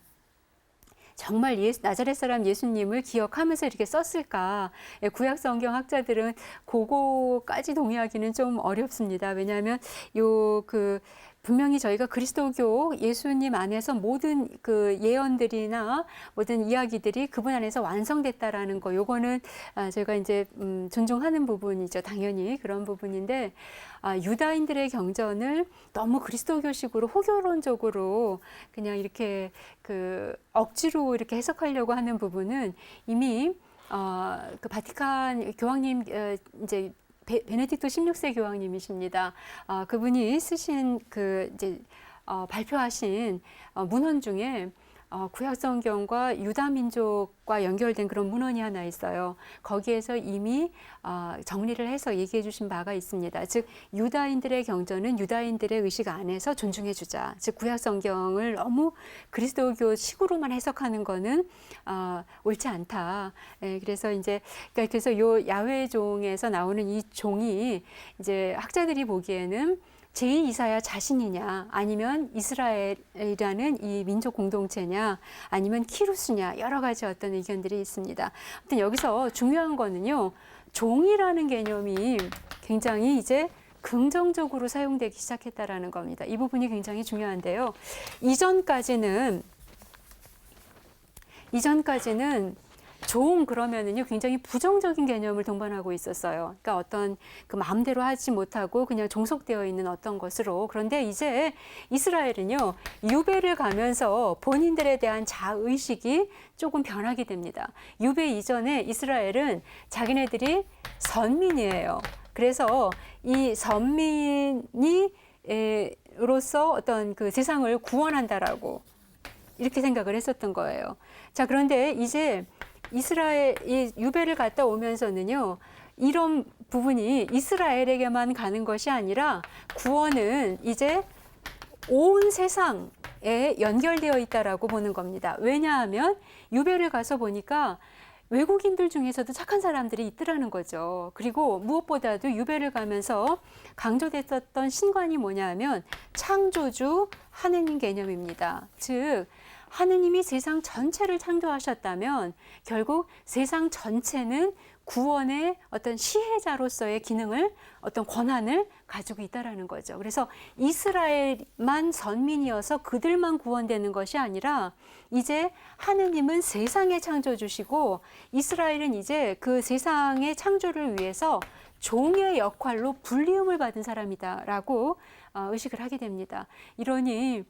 정말 나자렛 사람 예수님을 기억하면서 이렇게 썼을까? 구약 성경 학자들은 그거까지 동의하기는 좀 어렵습니다. 왜냐하면 분명히 저희가 그리스도교 예수님 안에서 모든 그 예언들이나 모든 이야기들이 그분 안에서 완성됐다라는 거, 요거는 저희가 이제 존중하는 부분이죠. 당연히 그런 부분인데, 유다인들의 경전을 너무 그리스도교식으로 호교론적으로 그냥 이렇게 억지로 이렇게 해석하려고 하는 부분은 이미 그 바티칸 교황님 이제 베네딕토 16세 교황님이십니다. 그분이 쓰신 발표하신 문헌 중에 구약 성경과 유다 민족과 연결된 그런 문헌이 하나 있어요. 거기에서 이미 정리를 해서 얘기해 주신 바가 있습니다. 즉, 유다인들의 경전은 유다인들의 의식 안에서 존중해 주자. 즉, 구약 성경을 너무 그리스도교식으로만 해석하는 거는 옳지 않다. 그래서 이제 그래서 요 야훼 종에서 나오는 이 종이 이제 학자들이 보기에는 제2이사야 자신이냐, 아니면 이스라엘이라는 이 민족 공동체냐, 아니면 키루스냐, 여러 가지 어떤 의견들이 있습니다. 아무튼 여기서 중요한 거는요, 종이라는 개념이 굉장히 이제 긍정적으로 사용되기 시작했다라는 겁니다. 이 부분이 굉장히 중요한데요. 이전까지는 종 그러면은요 굉장히 부정적인 개념을 동반하고 있었어요. 그러니까 어떤 그 마음대로 하지 못하고 그냥 종속되어 있는 어떤 것으로. 그런데 이제 이스라엘은요 유배를 가면서 본인들에 대한 자의식이 조금 변하게 됩니다. 유배 이전에 이스라엘은 자기네들이 선민이에요. 그래서 이 선민이로서 어떤 그 세상을 구원한다라고 이렇게 생각을 했었던 거예요. 자, 그런데 이제 이스라엘이 유배를 갔다 오면서는요, 이런 부분이 이스라엘에게만 가는 것이 아니라 구원은 이제 온 세상에 연결되어 있다라고 보는 겁니다. 왜냐하면 유배를 가서 보니까 외국인들 중에서도 착한 사람들이 있더라는 거죠. 그리고 무엇보다도 유배를 가면서 강조됐었던 신관이 뭐냐면 창조주 하느님 개념입니다. 즉 하느님이 세상 전체를 창조하셨다면 결국 세상 전체는 구원의 어떤 시혜자로서의 기능을, 어떤 권한을 가지고 있다라는 거죠. 그래서 이스라엘만 선민이어서 그들만 구원되는 것이 아니라 이제 하느님은 세상의 창조주시고 이스라엘은 이제 그 세상의 창조를 위해서 종의 역할로 불리움을 받은 사람이다라고 의식을 하게 됩니다. 이러니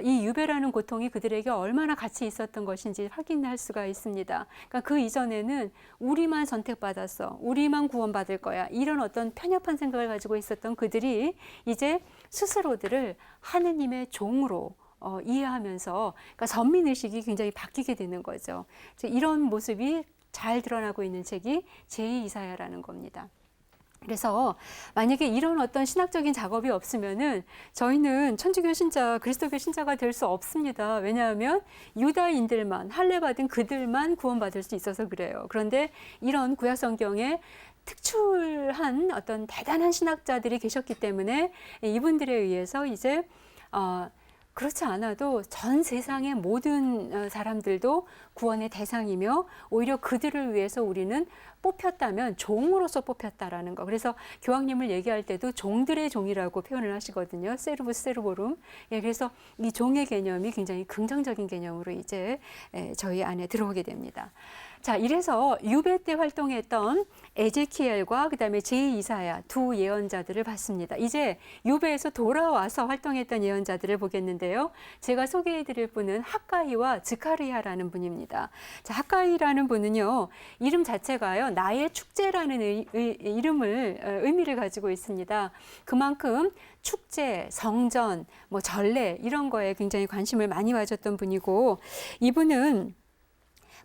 이 유배라는 고통이 그들에게 얼마나 가치 있었던 것인지 확인할 수가 있습니다. 그러니까 그 이전에는 우리만 선택받았어, 우리만 구원받을 거야, 이런 어떤 편협한 생각을 가지고 있었던 그들이 이제 스스로들을 하느님의 종으로 이해하면서 그러니까 선민의식이 굉장히 바뀌게 되는 거죠. 이런 모습이 잘 드러나고 있는 책이 제2이사야라는 겁니다. 그래서 만약에 이런 어떤 신학적인 작업이 없으면은 저희는 천주교 신자, 그리스도교 신자가 될 수 없습니다. 왜냐하면 유다인들만, 할례 받은 그들만 구원받을 수 있어서 그래요. 그런데 이런 구약 성경에 특출한 어떤 대단한 신학자들이 계셨기 때문에 이분들에 의해서 이제 그렇지 않아도 전 세상의 모든 사람들도 구원의 대상이며 오히려 그들을 위해서 우리는 뽑혔다면 종으로서 뽑혔다라는 거. 그래서 교황님을 얘기할 때도 종들의 종이라고 표현을 하시거든요. 세르부스 세르보룸. 예, 그래서 이 종의 개념이 굉장히 긍정적인 개념으로 이제 저희 안에 들어오게 됩니다. 자, 이래서 유배 때 활동했던 에제키엘과 그다음에 제2이사야 두 예언자들을 봤습니다. 이제 유배에서 돌아와서 활동했던 예언자들을 보겠는데요. 제가 소개해드릴 분은 학가이와 즈카리야라는 분입니다. 자, 학가이라는 분은요, 이름 자체가요, 나의 축제라는 의미를 가지고 있습니다. 그만큼 축제, 성전, 뭐 전례 이런 거에 굉장히 관심을 많이 가졌던 분이고, 이분은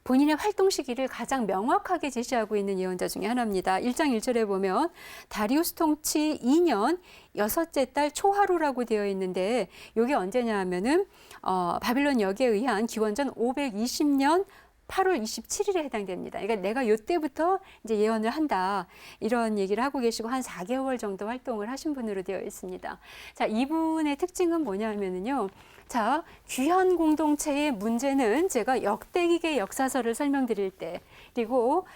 본인의 활동 시기를 가장 명확하게 제시하고 있는 예언자 중에 하나입니다. 1장 1절에 보면 다리우스 통치 2년 6째 달 초하루라고 되어 있는데 이게 언제냐 하면은 바빌론 역에 의한 기원전 520년 8월 27일에 해당됩니다. 그러니까 내가 이때부터 이제 예언을 한다, 이런 얘기를 하고 계시고 한 4개월 정도 활동을 하신 분으로 되어 있습니다. 자, 이분의 특징은 뭐냐면은요. 자, 귀한 공동체의 문제는 제가 역대기계 역사서를 설명드릴 때, 그리고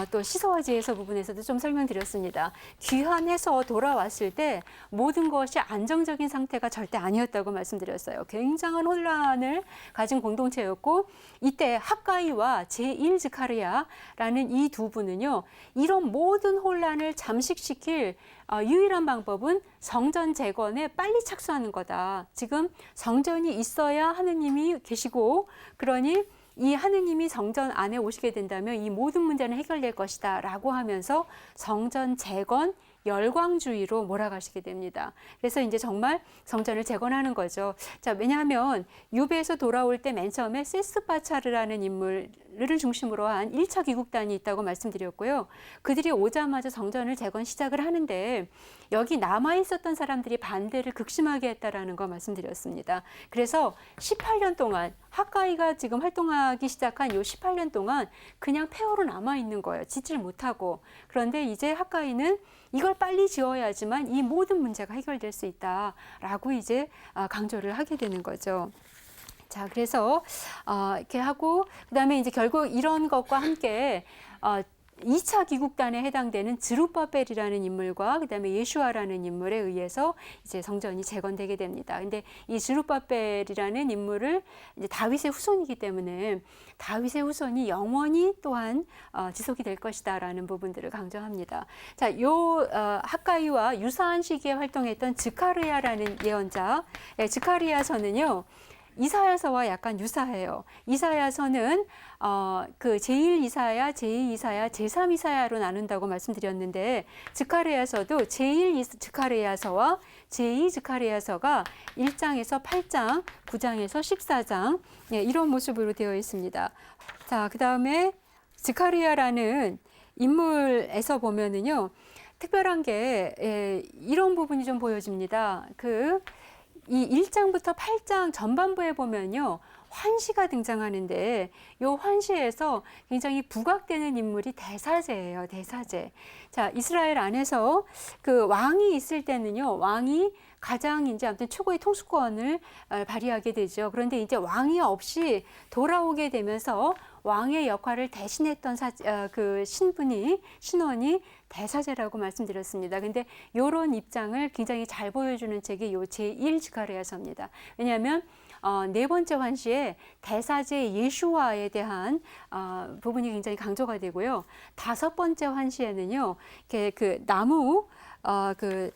또 시서와지에서 부분에서도 좀 설명드렸습니다. 귀환해서 돌아왔을 때 모든 것이 안정적인 상태가 절대 아니었다고 말씀드렸어요. 굉장한 혼란을 가진 공동체였고, 이때 학가이와 제1 즈카리야라는 이 두 분은요, 이런 모든 혼란을 잠식시킬 유일한 방법은 성전 재건에 빨리 착수하는 거다. 지금 성전이 있어야 하느님이 계시고, 그러니 이 하느님이 성전 안에 오시게 된다면 이 모든 문제는 해결될 것이다 라고 하면서 성전 재건 열광주의로 몰아가시게 됩니다. 그래서 이제 정말 성전을 재건하는 거죠. 자, 왜냐하면 유배에서 돌아올 때 맨 처음에 세스바차르라는 인물 이스라엘을 중심으로 한 1차 귀국단이 있다고 말씀드렸고요. 그들이 오자마자 성전을 재건 시작을 하는데 여기 남아 있었던 사람들이 반대를 극심하게 했다라는 거 말씀드렸습니다. 그래서 18년 동안 학가이가 지금 활동하기 시작한 요 18년 동안 그냥 폐허로 남아 있는 거예요. 짓질 못하고. 그런데 이제 학가이는 이걸 빨리 지어야지만 이 모든 문제가 해결될 수 있다라고 이제 강조를 하게 되는 거죠. 자, 그래서 이렇게 하고 그다음에 이제 결국 이런 것과 함께 2차 귀국단에 해당되는 스룹바벨이라는 인물과 그다음에 예슈아라는 인물에 의해서 이제 성전이 재건되게 됩니다. 근데 이 스룹바벨이라는 인물을 이제 다윗의 후손이기 때문에 다윗의 후손이 영원히 또한 지속이 될 것이다라는 부분들을 강조합니다. 자, 요 학가이와 유사한 시기에 활동했던 스가랴라는 예언자, 스가랴서는요. 이사야서와 약간 유사해요. 이사야서는 그 제1 이사야, 제2 이사야, 제3 이사야로 나눈다고 말씀드렸는데 스가랴서도 제1 스가랴서와 제2 스가랴서가 1장에서 8장, 9장에서 14장 이런 모습으로 되어 있습니다. 자, 그다음에 스가랴라는 인물에서 보면은요. 특별한 게 이런 부분이 좀 보여집니다. 이 1장부터 8장 전반부에 보면요. 환시가 등장하는데 이 환시에서 굉장히 부각되는 인물이 대사제예요. 대사제. 자, 이스라엘 안에서 그 왕이 있을 때는요. 왕이 가장 이제 아무튼 최고의 통수권을 발휘하게 되죠. 그런데 이제 왕이 없이 돌아오게 되면서 왕의 역할을 대신했던 그 신원이 대사제라고 말씀드렸습니다. 근데 이런 입장을 굉장히 잘 보여주는 책이 요 제1 스가랴서입니다. 왜냐하면 네 번째 환시에 대사제 예슈아에 대한 부분이 굉장히 강조가 되고요. 다섯 번째 환시에는요, 그 나무 그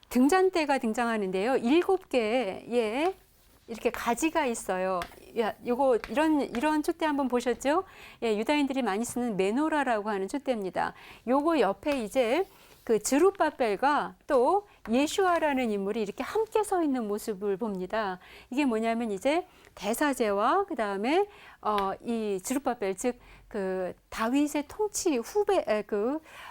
등잔대가 등장하는데요. 7개의 이렇게 가지가 있어요. 요거 이런 촛대 한번 보셨죠? 예, 유다인들이 많이 쓰는 메노라라고 하는 촛대입니다. 요거 옆에 이제 그 스룹바벨과 또 예슈아라는 인물이 이렇게 함께 서 있는 모습을 봅니다. 이게 뭐냐면 이제 대사제와 그다음에 이 스룹바벨 즉 그 다윗의 통치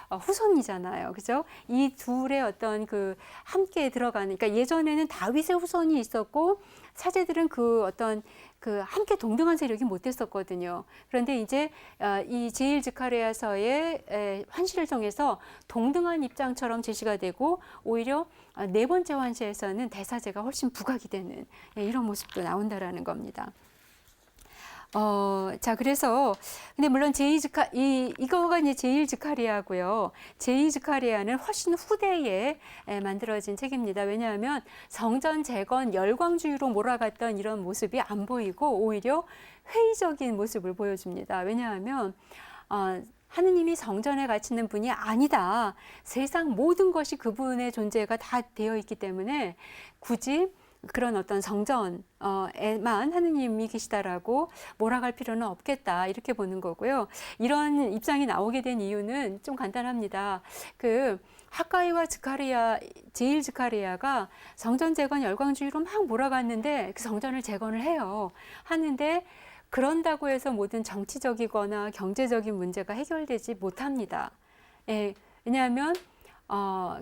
후손이잖아요. 그죠? 이 둘의 어떤 그 함께 들어가는 그러니까 예전에는 다윗의 후손이 있었고 사제들은 그 어떤 그 함께 동등한 세력이 못 됐었거든요. 그런데 이제 이 제1 스가랴서의 환시를 통해서 동등한 입장처럼 제시가 되고 오히려 네 번째 환시에서는 대사제가 훨씬 부각이 되는 이런 모습도 나온다라는 겁니다. 자, 그래서, 근데 물론 이거가 이제 제1 스가랴고요. 제2 스가랴는 훨씬 후대에 만들어진 책입니다. 왜냐하면 성전 재건 열광주의로 몰아갔던 이런 모습이 안 보이고 오히려 회의적인 모습을 보여줍니다. 왜냐하면, 하느님이 성전에 갇히는 분이 아니다. 세상 모든 것이 그분의 존재가 다 되어 있기 때문에 굳이 그런 어떤 성전에만 하느님이 계시다라고 몰아갈 필요는 없겠다 이렇게 보는 거고요. 이런 입장이 나오게 된 이유는 좀 간단합니다. 그 학가이와 제1 스가랴가 성전 재건 열광주의로 막 몰아갔는데 그 성전을 재건을 해요. 하는데 그런다고 해서 모든 정치적이거나 경제적인 문제가 해결되지 못합니다. 예, 왜냐하면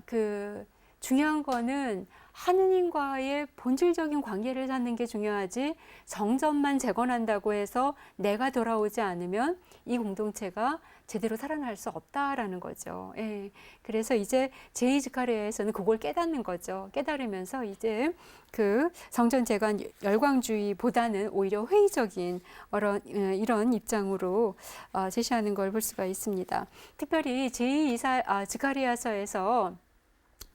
그 중요한 거는 하느님과의 본질적인 관계를 찾는 게 중요하지 성전만 재건한다고 해서 내가 돌아오지 않으면 이 공동체가 제대로 살아날 수 없다라는 거죠. 예. 그래서 이제 제2 스가랴에서는 그걸 깨닫는 거죠. 깨달으면서 이제 그 성전 재건 열광주의보다는 오히려 회의적인 이런 입장으로 제시하는 걸 볼 수가 있습니다. 특별히 제2 스가랴서에서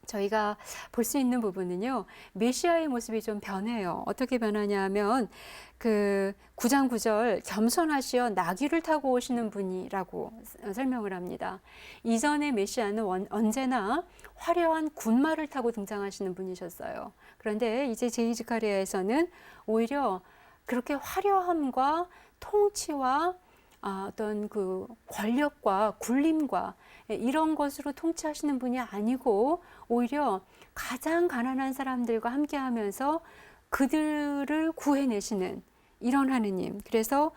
저희가 볼 수 있는 부분은요, 메시아의 모습이 좀 변해요. 어떻게 변하냐면, 그 9장 9절, 겸손하시어 나귀를 타고 오시는 분이라고 설명을 합니다. 이전의 메시아는 언제나 화려한 군마를 타고 등장하시는 분이셨어요. 그런데 이제 제2 스가랴에서는 오히려 그렇게 화려함과 통치와 어떤 그 권력과 굴림과 이런 것으로 통치하시는 분이 아니고 오히려 가장 가난한 사람들과 함께 하면서 그들을 구해내시는 이런 하느님. 그래서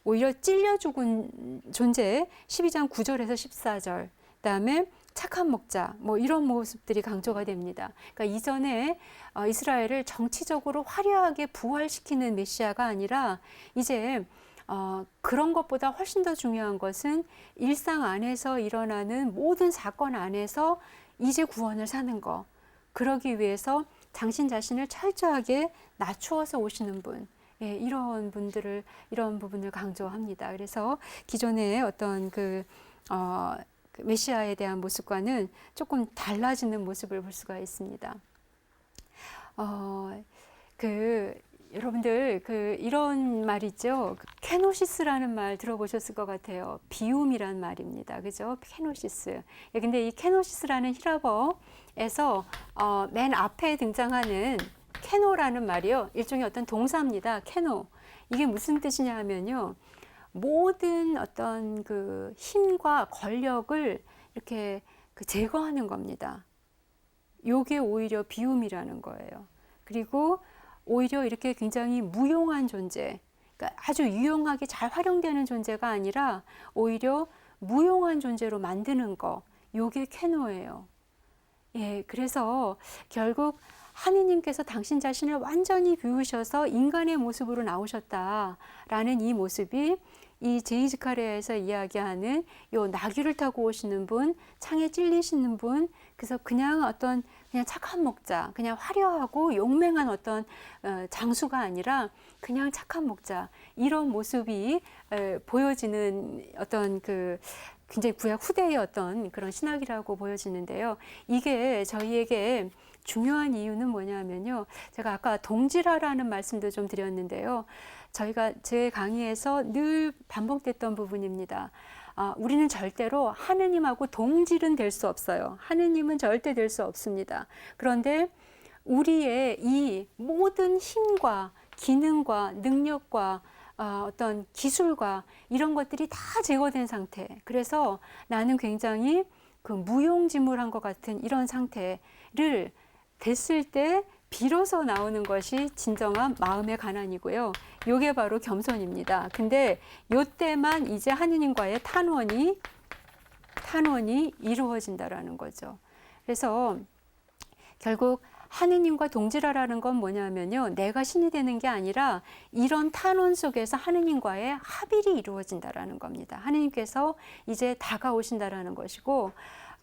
오히려 찔려 죽은 존재 12장 9절에서 14절. 그다음에 착한 목자 뭐 이런 모습들이 강조가 됩니다. 그러니까 이전에 이스라엘을 정치적으로 화려하게 부활시키는 메시아가 아니라 이제 그런 것보다 훨씬 더 중요한 것은 일상 안에서 일어나는 모든 사건 안에서 이제 구원을 사는 거. 그러기 위해서 당신 자신을 철저하게 낮추어서 오시는 분. 예, 이런 부분을 강조합니다. 그래서 기존의 어떤 그 메시아에 대한 모습과는 조금 달라지는 모습을 볼 수가 있습니다. 여러분들 이런 말 있죠. 케노시스라는 말 들어보셨을 것 같아요. 비움이란 말입니다. 그죠? 케노시스. 예, 근데 이 케노시스라는 히라버에서 맨 앞에 등장하는 케노라는 말이요. 일종의 어떤 동사입니다. 케노. 이게 무슨 뜻이냐 하면요. 모든 어떤 그 힘과 권력을 이렇게 제거하는 겁니다. 요게 오히려 비움이라는 거예요. 그리고 오히려 이렇게 굉장히 무용한 존재, 그러니까 아주 유용하게 잘 활용되는 존재가 아니라 오히려 무용한 존재로 만드는 거, 요게 케노예요. 예, 그래서 결국 하느님께서 당신 자신을 완전히 비우셔서 인간의 모습으로 나오셨다라는 이 모습이 이 제이즈카레에서 이야기하는 요 나귀를 타고 오시는 분, 창에 찔리시는 분, 그래서 그냥 착한 목자, 그냥 화려하고 용맹한 어떤 장수가 아니라 그냥 착한 목자, 이런 모습이 보여지는 어떤 굉장히 구약 후대의 어떤 그런 신학이라고 보여지는데요. 이게 저희에게 중요한 이유는 뭐냐면요. 제가 아까 동질하라는 말씀도 좀 드렸는데요. 제 강의에서 늘 반복됐던 부분입니다. 우리는 절대로 하느님하고 동질은 될 수 없어요. 하느님은 절대 될 수 없습니다. 그런데 우리의 이 모든 힘과 기능과 능력과 어떤 기술과 이런 것들이 다 제거된 상태. 그래서 나는 굉장히 무용지물한 것 같은 이런 상태를 됐을 때 비로소 나오는 것이 진정한 마음의 가난이고요. 요게 바로 겸손입니다. 근데 요때만 이제 하느님과의 탄원이 이루어진다라는 거죠. 그래서 결국 하느님과 동질하라는 건 뭐냐면요. 내가 신이 되는 게 아니라 이런 탄원 속에서 하느님과의 합일이 이루어진다라는 겁니다. 하느님께서 이제 다가오신다라는 것이고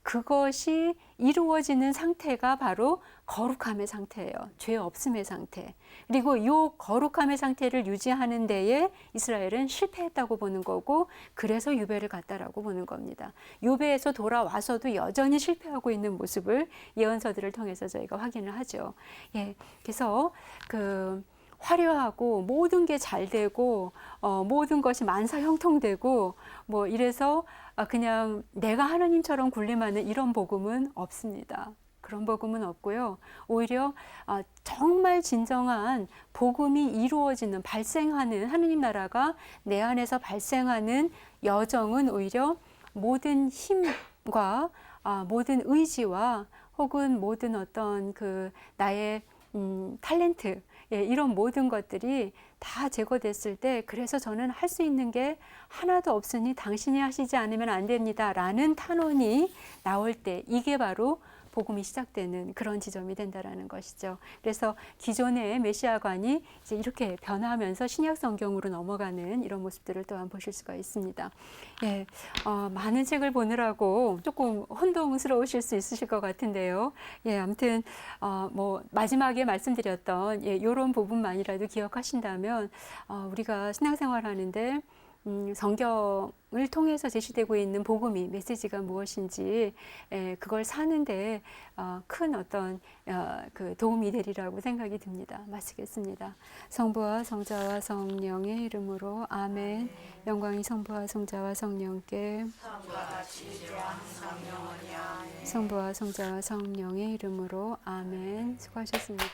그것이 이루어지는 상태가 바로 거룩함의 상태예요. 죄 없음의 상태. 그리고 이 거룩함의 상태를 유지하는 데에 이스라엘은 실패했다고 보는 거고 그래서 유배를 갔다라고 보는 겁니다. 유배에서 돌아와서도 여전히 실패하고 있는 모습을 예언서들을 통해서 저희가 확인을 하죠. 예, 그래서 화려하고 모든 게 잘 되고 모든 것이 만사형통되고 뭐 이래서 그냥 내가 하느님처럼 군림하는 이런 복음은 없습니다. 그런 복음은 없고요. 오히려 정말 진정한 복음이 이루어지는 발생하는 하느님 나라가 내 안에서 발생하는 여정은 오히려 모든 힘과 모든 의지와 혹은 모든 어떤 나의 탤런트 이런 모든 것들이 다 제거됐을 때 그래서 저는 할 수 있는 게 하나도 없으니 당신이 하시지 않으면 안 됩니다 라는 탄원이 나올 때 이게 바로 복음이 시작되는 그런 지점이 된다라는 것이죠. 그래서 기존의 메시아관이 이제 이렇게 변하면서 신약 성경으로 넘어가는 이런 모습들을 또한 보실 수가 있습니다. 예, 많은 책을 보느라고 조금 혼동스러우실 수 있으실 것 같은데요. 예, 아무튼 뭐 마지막에 말씀드렸던 이런 부분만이라도 기억하신다면 우리가 신앙생활하는데 성경을 통해서 제시되고 있는 복음이 메시지가 무엇인지 그걸 사는데 큰 어떤 도움이 되리라고 생각이 듭니다. 마치겠습니다. 성부와 성자와 성령의 이름으로 아멘. 영광이 성부와 성자와 성령께 성부와 성자와 성령의 이름으로 아멘. 수고하셨습니다.